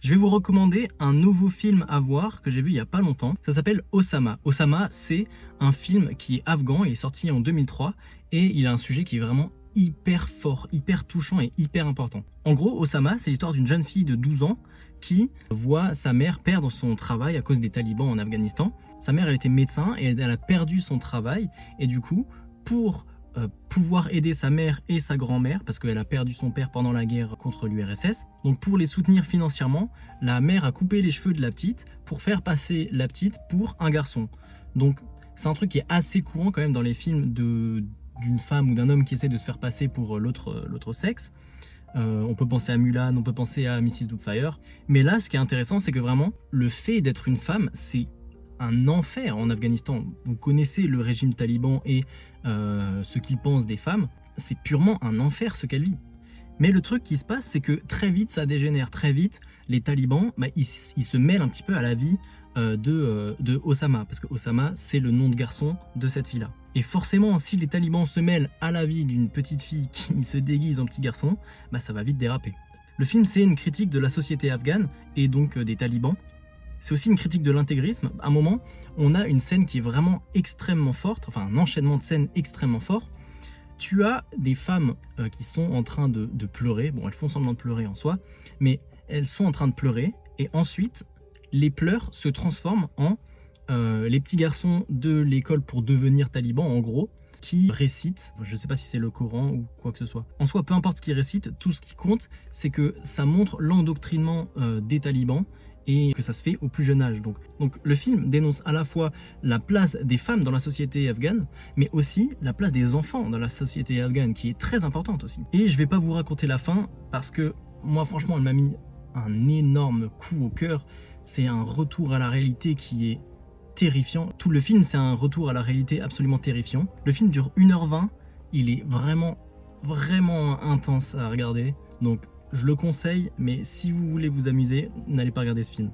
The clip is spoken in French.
Je vais vous recommander un nouveau film à voir que j'ai vu il y a pas longtemps. Ça s'appelle Osama. Osama, c'est un film qui est afghan, il est sorti en 2003 et il a un sujet qui est vraiment hyper fort, hyper touchant et hyper important. En gros, Osama, c'est l'histoire d'une jeune fille de 12 ans qui voit sa mère perdre son travail à cause des talibans en Afghanistan. Sa mère, elle était médecin et elle a perdu son travail et du coup, pour pouvoir aider sa mère et sa grand-mère, parce qu'elle a perdu son père pendant la guerre contre l'URSS. Donc pour les soutenir financièrement, la mère a coupé les cheveux de la petite pour faire passer la petite pour un garçon. Donc c'est un truc qui est assez courant quand même dans les films d'une femme ou d'un homme qui essaie de se faire passer pour l'autre sexe. On peut penser à Mulan, on peut penser à Mrs. Doubtfire. Mais là, ce qui est intéressant, c'est que vraiment, le fait d'être une femme, c'est un enfer en Afghanistan. Vous connaissez le régime taliban et ce qu'ils pensent des femmes. C'est purement un enfer ce qu'elle vit. Mais le truc qui se passe, c'est que très vite ça dégénère. Très vite, les talibans, ils se mêlent un petit peu à la vie de Osama. Parce que Osama, c'est le nom de garçon de cette fille-là. Et forcément, si les talibans se mêlent à la vie d'une petite fille qui se déguise en petit garçon, ça va vite déraper. Le film, c'est une critique de la société afghane et donc des talibans. C'est aussi une critique de l'intégrisme. À un moment, on a une scène qui est vraiment extrêmement forte, enfin un enchaînement de scènes extrêmement fort. Tu as des femmes qui sont en train de pleurer. Bon, elles font semblant de pleurer en soi, mais elles sont en train de pleurer. Et ensuite, les pleurs se transforment en les petits garçons de l'école pour devenir talibans, en gros, qui récitent, je ne sais pas si c'est le Coran ou quoi que ce soit. En soi, peu importe ce qu'ils récitent, tout ce qui compte, c'est que ça montre l'endoctrinement des talibans et que ça se fait au plus jeune âge. Donc le film dénonce à la fois la place des femmes dans la société afghane, mais aussi la place des enfants dans la société afghane, qui est très importante aussi. Et je vais pas vous raconter la fin, parce que moi franchement elle m'a mis un énorme coup au cœur. C'est un retour à la réalité qui est terrifiant. Tout le film, c'est un retour à la réalité absolument terrifiant. Le film dure 1h20, il est vraiment intense à regarder, donc je le conseille, mais si vous voulez vous amuser, n'allez pas regarder ce film.